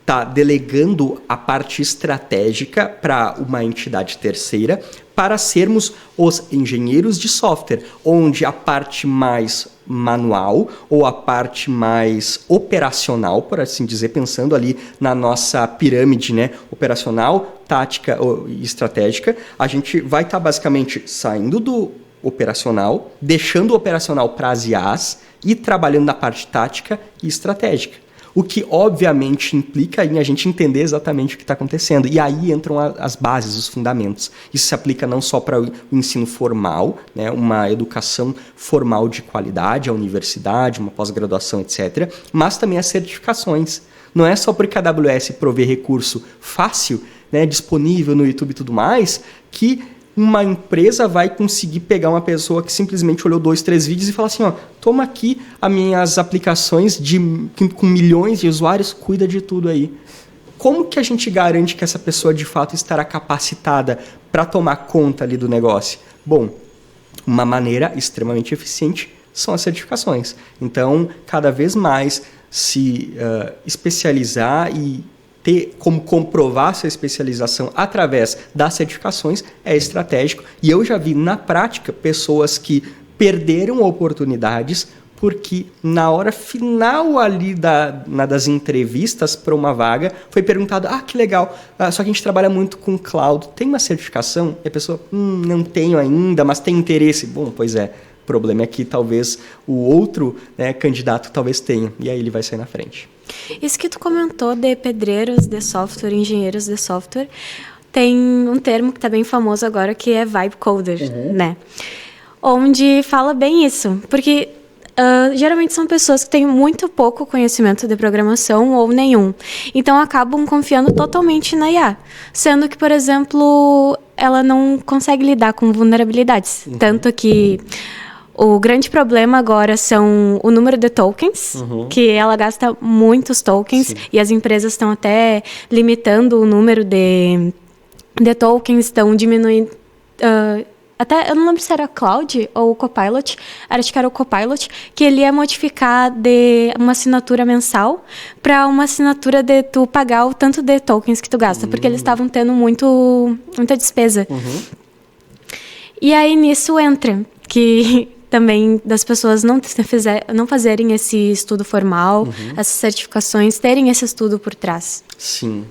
está delegando a parte estratégica para uma entidade terceira, para sermos os engenheiros de software, onde a parte mais manual ou a parte mais operacional, por assim dizer, pensando ali na nossa pirâmide, né, operacional, tática e estratégica, a gente vai estar basicamente saindo do operacional, deixando o operacional para as IAs e trabalhando na parte tática e estratégica. O que, obviamente, implica em a gente entender exatamente o que está acontecendo. E aí entram as bases, os fundamentos. Isso se aplica não só para o ensino formal, né, uma educação formal de qualidade, a universidade, uma pós-graduação, etc., mas também as certificações. Não é só porque a AWS provê recurso fácil, né, disponível no YouTube e tudo mais, que uma empresa vai conseguir pegar uma pessoa que simplesmente olhou 2, 3 vídeos e falar assim, ó, toma aqui as minhas aplicações com milhões de usuários, cuida de tudo aí. Como que a gente garante que essa pessoa de fato estará capacitada para tomar conta ali do negócio? Bom, uma maneira extremamente eficiente são as certificações. Então, cada vez mais se especializar e ter como comprovar essa especialização através das certificações é estratégico. E eu já vi na prática pessoas que perderam oportunidades porque na hora final ali das entrevistas para uma vaga foi perguntado, que legal, só que a gente trabalha muito com cloud, tem uma certificação? E a pessoa, não tenho ainda, mas tem interesse. Bom, pois é, o problema é que talvez o outro, né, candidato talvez tenha, e aí ele vai sair na frente. Isso que tu comentou de pedreiros de software, engenheiros de software, tem um termo que está bem famoso agora que é vibe coder, né? Onde fala bem isso, porque geralmente são pessoas que têm muito pouco conhecimento de programação ou nenhum. Então acabam confiando totalmente na IA, sendo que, por exemplo, ela não consegue lidar com vulnerabilidades, tanto que o grande problema agora são o número de tokens, que ela gasta muitos tokens. Sim. E as empresas estão até limitando o número de tokens, estão diminuindo. Até, eu não lembro se era Cloud ou o Copilot, acho que era o Copilot, que ele ia modificar de uma assinatura mensal para uma assinatura de tu pagar o tanto de tokens que tu gasta, porque eles estavam tendo muita despesa. E aí nisso entra que também das pessoas não fazerem esse estudo formal, essas certificações, terem esse estudo por trás. Sim,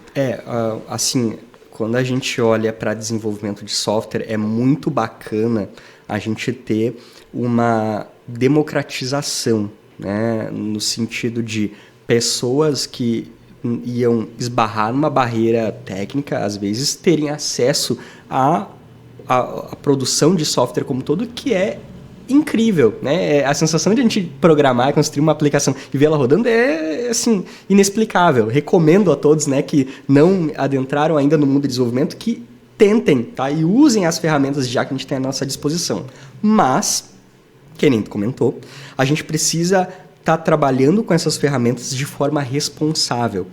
assim, quando a gente olha para desenvolvimento de software, é muito bacana a gente ter uma democratização, né, no sentido de pessoas que iam esbarrar numa barreira técnica, às vezes, terem acesso à produção de software como todo, que é incrível, né? A sensação de a gente programar, construir uma aplicação e ver ela rodando é, assim, inexplicável. Recomendo a todos, né, que não adentraram ainda no mundo de desenvolvimento que tentem, tá? E usem as ferramentas já que a gente tem à nossa disposição. Mas, que nem tu comentou, a gente precisa estar trabalhando com essas ferramentas de forma responsável.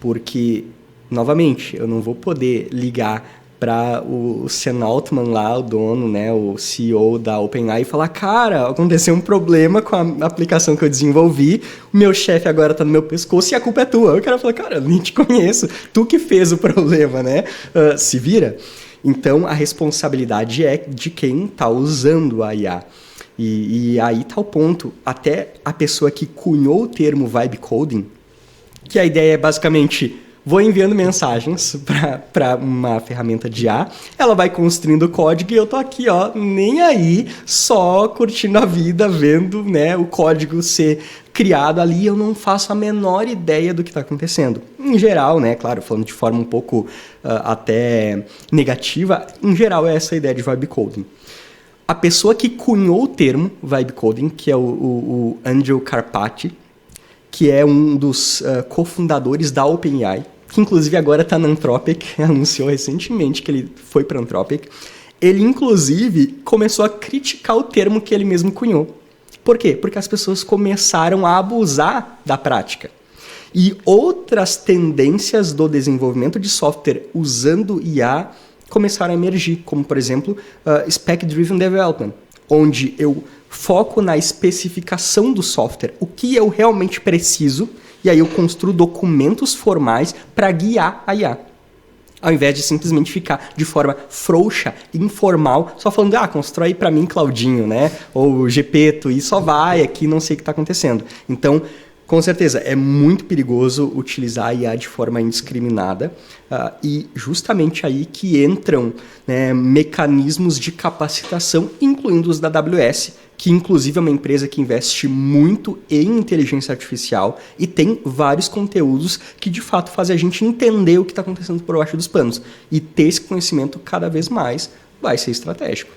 Porque, novamente, eu não vou poder ligar para o Sam Altman lá, o dono, né, o CEO da OpenAI, e falar, cara, aconteceu um problema com a aplicação que eu desenvolvi, o meu chefe agora está no meu pescoço e a culpa é tua. O cara fala, cara, eu nem te conheço, tu que fez o problema, né? Se vira. Então, a responsabilidade é de quem está usando a IA. E aí está o ponto. Até a pessoa que cunhou o termo vibe coding, que a ideia é basicamente, vou enviando mensagens para uma ferramenta de IA, ela vai construindo o código e eu tô aqui, ó, nem aí, só curtindo a vida, vendo, né, o código ser criado ali, eu não faço a menor ideia do que está acontecendo. Em geral, né, claro, falando de forma um pouco até negativa, em geral é essa a ideia de vibe coding. A pessoa que cunhou o termo vibe coding, que é o Andrew Karpathy, que é um dos cofundadores da OpenAI, que inclusive agora está na Anthropic, anunciou recentemente que ele foi para a Anthropic. Ele, inclusive, começou a criticar o termo que ele mesmo cunhou. Por quê? Porque as pessoas começaram a abusar da prática. E outras tendências do desenvolvimento de software usando IA começaram a emergir, como, por exemplo, Spec-Driven Development, onde eu foco na especificação do software, o que eu realmente preciso, e aí eu construo documentos formais para guiar a IA. Ao invés de simplesmente ficar de forma frouxa, informal, só falando, constrói para mim Claudinho, né? Ou Gepeto, e só vai aqui, não sei o que está acontecendo. Então, com certeza, é muito perigoso utilizar a IA de forma indiscriminada e justamente aí que entram, né, mecanismos de capacitação, incluindo os da AWS, que inclusive é uma empresa que investe muito em inteligência artificial e tem vários conteúdos que de fato fazem a gente entender o que está acontecendo por baixo dos panos. E ter esse conhecimento cada vez mais vai ser estratégico.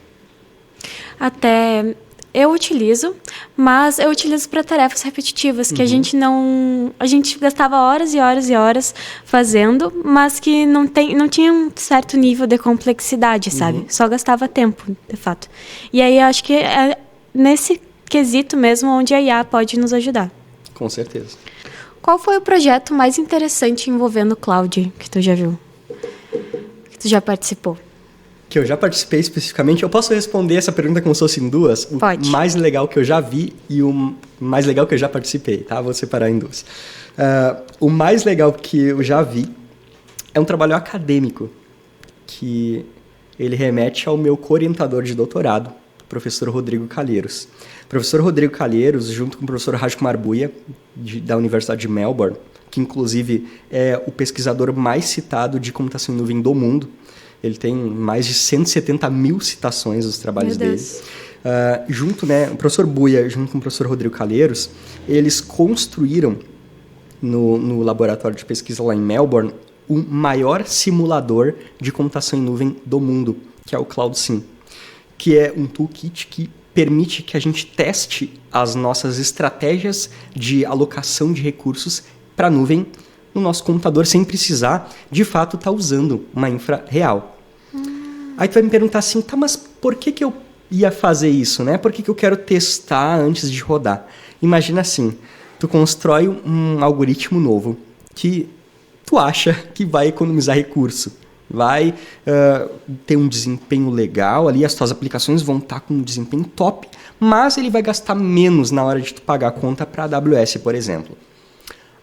Até eu utilizo, mas eu utilizo para tarefas repetitivas, que a gente gastava horas e horas e horas fazendo, mas que não tinha um certo nível de complexidade, sabe? Só gastava tempo, de fato. E aí eu acho que é nesse quesito mesmo onde a IA pode nos ajudar. Com certeza. Qual foi o projeto mais interessante envolvendo cloud que tu já viu? Que tu já participou? Que eu já participei especificamente, eu posso responder essa pergunta como se fossem duas? Pode. O mais legal que eu já vi e o mais legal que eu já participei, tá? Vou separar em duas. O mais legal que eu já vi é um trabalho acadêmico, que ele remete ao meu co-orientador de doutorado, o professor Rodrigo Calheiros. O professor Rodrigo Calheiros, junto com o professor Rajkumar Bhuiya, da Universidade de Melbourne, que inclusive é o pesquisador mais citado de computação em nuvem do mundo. Ele tem mais de 170 mil citações dos trabalhos dele. O professor Bhuiya, junto com o professor Rodrigo Calheiros, eles construíram no laboratório de pesquisa lá em Melbourne o maior simulador de computação em nuvem do mundo, que é o CloudSim, que é um toolkit que permite que a gente teste as nossas estratégias de alocação de recursos para a nuvem no nosso computador sem precisar, de fato, estar usando uma infra real. Aí tu vai me perguntar assim, mas por que eu ia fazer isso, né? Por que eu quero testar antes de rodar? Imagina assim, tu constrói um algoritmo novo que tu acha que vai economizar recurso, vai ter um desempenho legal ali, as tuas aplicações vão estar com um desempenho top, mas ele vai gastar menos na hora de tu pagar a conta para a AWS, por exemplo.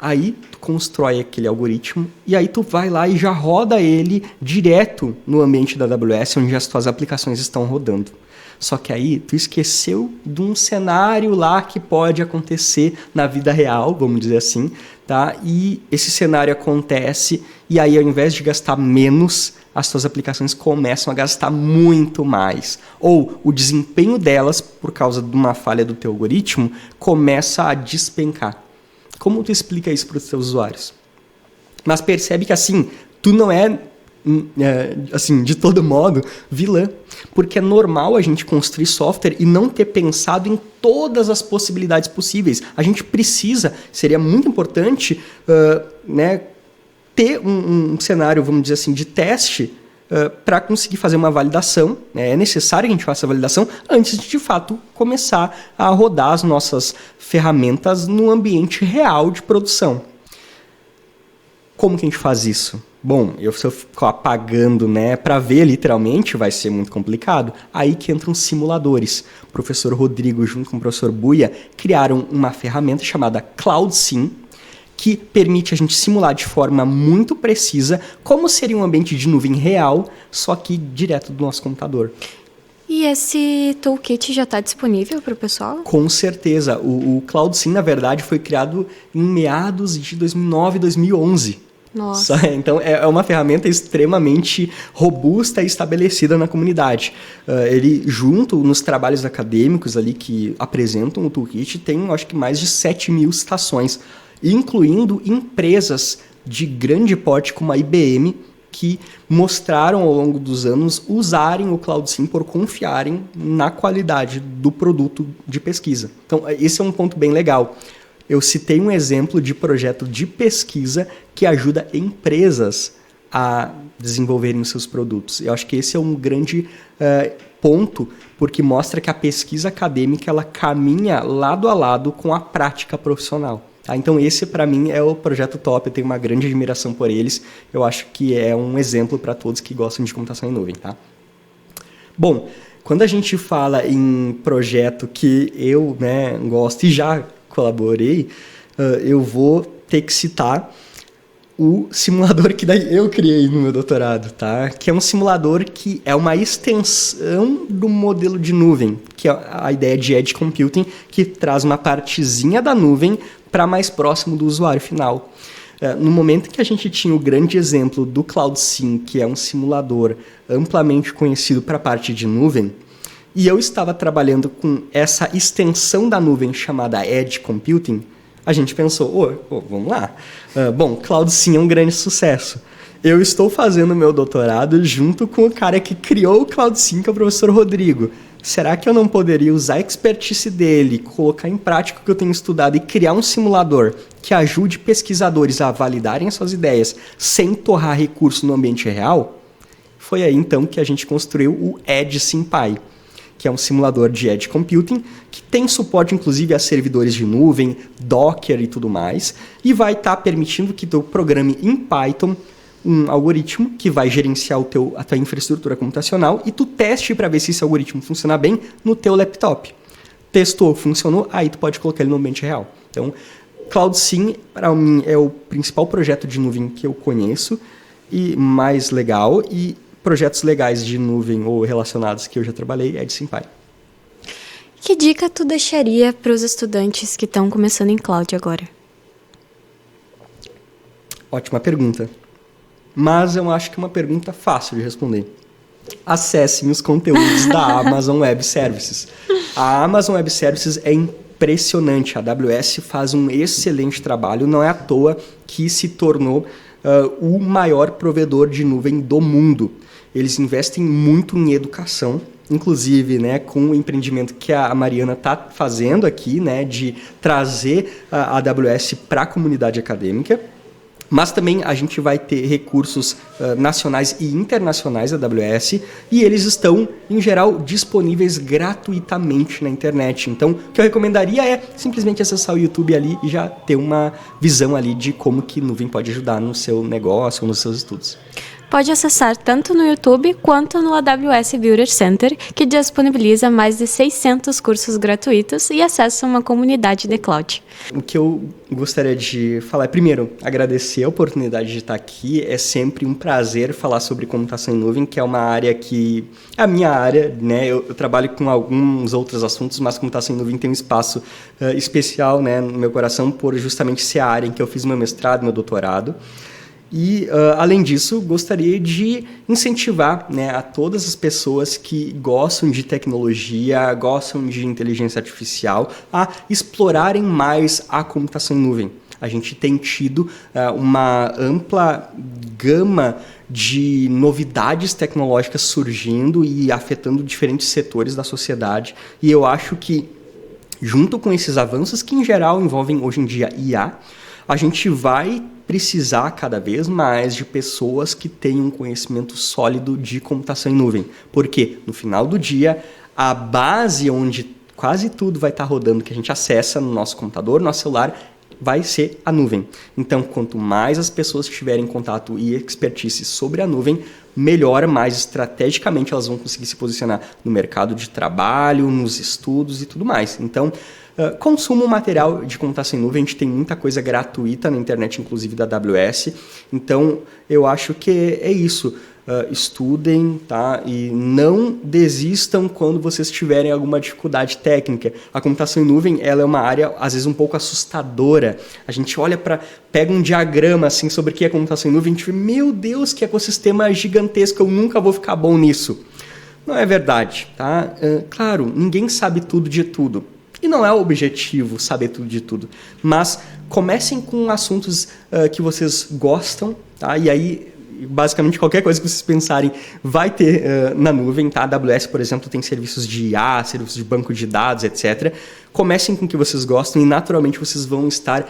Aí tu constrói aquele algoritmo e aí tu vai lá e já roda ele direto no ambiente da AWS, onde as tuas aplicações estão rodando. Só que aí tu esqueceu de um cenário lá que pode acontecer na vida real, vamos dizer assim, tá? E esse cenário acontece e aí ao invés de gastar menos, as tuas aplicações começam a gastar muito mais. Ou o desempenho delas, por causa de uma falha do teu algoritmo, começa a despencar. Como tu explica isso para os teus usuários? Mas percebe que assim, tu não é, assim, de todo modo, vilã. Porque é normal a gente construir software e não ter pensado em todas as possibilidades possíveis. A gente precisa, seria muito importante, ter um cenário, vamos dizer assim, de teste para conseguir fazer uma validação. É necessário que a gente faça a validação antes de fato, começar a rodar as nossas ferramentas no ambiente real de produção. Como que a gente faz isso? Bom, se eu ficar apagando, para ver literalmente, vai ser muito complicado. Aí que entram simuladores. O professor Rodrigo, junto com o professor Bhuiya, criaram uma ferramenta chamada CloudSim, que permite a gente simular de forma muito precisa como seria um ambiente de nuvem real, só que direto do nosso computador. E esse toolkit já está disponível para o pessoal? Com certeza. O CloudSim, na verdade, foi criado em meados de 2009, 2011. Nossa. Então, é uma ferramenta extremamente robusta e estabelecida na comunidade. Ele, junto nos trabalhos acadêmicos ali que apresentam o toolkit, tem, acho que, mais de 7 mil citações, incluindo empresas de grande porte como a IBM, que mostraram ao longo dos anos usarem o CloudSim por confiarem na qualidade do produto de pesquisa. Então, esse é um ponto bem legal. Eu citei um exemplo de projeto de pesquisa que ajuda empresas a desenvolverem os seus produtos. Eu acho que esse é um grande ponto, porque mostra que a pesquisa acadêmica ela caminha lado a lado com a prática profissional. Tá? Então esse, para mim, é o projeto top, eu tenho uma grande admiração por eles. Eu acho que é um exemplo para todos que gostam de computação em nuvem. Tá? Bom, quando a gente fala em projeto que eu gosto e já colaborei, eu vou ter que citar o simulador que daí eu criei no meu doutorado, tá? Que é um simulador que é uma extensão do modelo de nuvem, que é a ideia de Edge Computing, que traz uma partezinha da nuvem para mais próximo do usuário final. No momento que a gente tinha o grande exemplo do CloudSim, que é um simulador amplamente conhecido para a parte de nuvem, e eu estava trabalhando com essa extensão da nuvem chamada Edge Computing, a gente pensou, vamos lá. Bom, CloudSim é um grande sucesso. Eu estou fazendo meu doutorado junto com o cara que criou o CloudSim, que é o professor Rodrigo. Será que eu não poderia usar a expertise dele, colocar em prática o que eu tenho estudado e criar um simulador que ajude pesquisadores a validarem suas ideias sem torrar recurso no ambiente real? Foi aí, então, que a gente construiu o Edge SimPy, que é um simulador de Edge Computing, que tem suporte, inclusive, a servidores de nuvem, Docker e tudo mais, e vai estar permitindo que tu programe em Python um algoritmo que vai gerenciar a tua infraestrutura computacional e tu teste para ver se esse algoritmo funciona bem no teu laptop. Testou, funcionou, aí tu pode colocar ele no ambiente real. Então, CloudSim, para mim, é o principal projeto de nuvem que eu conheço e mais legal, e projetos legais de nuvem ou relacionados que eu já trabalhei é de SimPy. Que dica tu deixaria para os estudantes que estão começando em cloud agora? Ótima pergunta. Mas eu acho que é uma pergunta fácil de responder. Acessem os conteúdos da Amazon Web Services. A Amazon Web Services é impressionante. A AWS faz um excelente trabalho. Não é à toa que se tornou o maior provedor de nuvem do mundo. Eles investem muito em educação, inclusive, né, com o empreendimento que a Mariana está fazendo aqui, né, de trazer a AWS para a comunidade acadêmica. Mas também a gente vai ter recursos nacionais e internacionais da AWS, e eles estão, em geral, disponíveis gratuitamente na internet. Então, o que eu recomendaria é simplesmente acessar o YouTube ali e já ter uma visão ali de como que nuvem pode ajudar no seu negócio ou nos seus estudos. Pode acessar tanto no YouTube quanto no AWS Builder Center, que disponibiliza mais de 600 cursos gratuitos e acessa uma comunidade de cloud. O que eu gostaria de falar é, primeiro, agradecer a oportunidade de estar aqui. É sempre um prazer falar sobre computação em nuvem, que é uma área que é a minha área, né? Eu trabalho com alguns outros assuntos, mas computação em nuvem tem um espaço especial, né, no meu coração, por justamente ser a área em que eu fiz meu mestrado, meu doutorado. E, além disso, gostaria de incentivar, né, a todas as pessoas que gostam de tecnologia, gostam de inteligência artificial, a explorarem mais a computação em nuvem. A gente tem tido uma ampla gama de novidades tecnológicas surgindo e afetando diferentes setores da sociedade. E eu acho que, junto com esses avanços, que em geral envolvem hoje em dia IA, a gente vai precisar cada vez mais de pessoas que tenham um conhecimento sólido de computação em nuvem. Porque, no final do dia, a base onde quase tudo vai estar rodando, que a gente acessa no nosso computador, no nosso celular, vai ser a nuvem. Então, quanto mais as pessoas tiverem contato e expertise sobre a nuvem, melhor, mais estrategicamente elas vão conseguir se posicionar no mercado de trabalho, nos estudos e tudo mais. Então, consumo material de computação em nuvem, a gente tem muita coisa gratuita na internet, inclusive da AWS. Então, eu acho que é isso. Estudem, tá? E não desistam quando vocês tiverem alguma dificuldade técnica. A computação em nuvem, ela é uma área, às vezes, um pouco assustadora. A gente olha pega um diagrama assim, sobre o que é computação em nuvem, a gente vê, meu Deus, que ecossistema gigantesco, eu nunca vou ficar bom nisso. Não é verdade, tá? Claro, ninguém sabe tudo de tudo. E não é o objetivo saber tudo de tudo. Mas comecem com assuntos que vocês gostam, tá? E aí, basicamente, qualquer coisa que vocês pensarem vai ter na nuvem, tá? A AWS, por exemplo, tem serviços de IA, serviços de banco de dados, etc. Comecem com o que vocês gostam e, naturalmente, vocês vão estar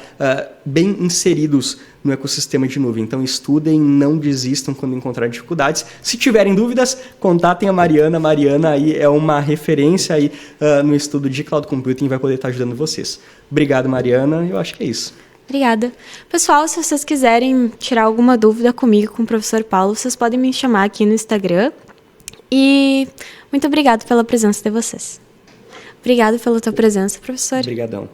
bem inseridos no ecossistema de nuvem. Então, estudem, não desistam quando encontrarem dificuldades. Se tiverem dúvidas, contatem a Mariana. A Mariana aí é uma referência aí, no estudo de Cloud Computing e vai poder estar ajudando vocês. Obrigado, Mariana. Eu acho que é isso. Obrigada. Pessoal, se vocês quiserem tirar alguma dúvida comigo, com o professor Paulo, vocês podem me chamar aqui no Instagram. E muito obrigado pela presença de vocês. Obrigado pela tua presença, professor. Obrigadão.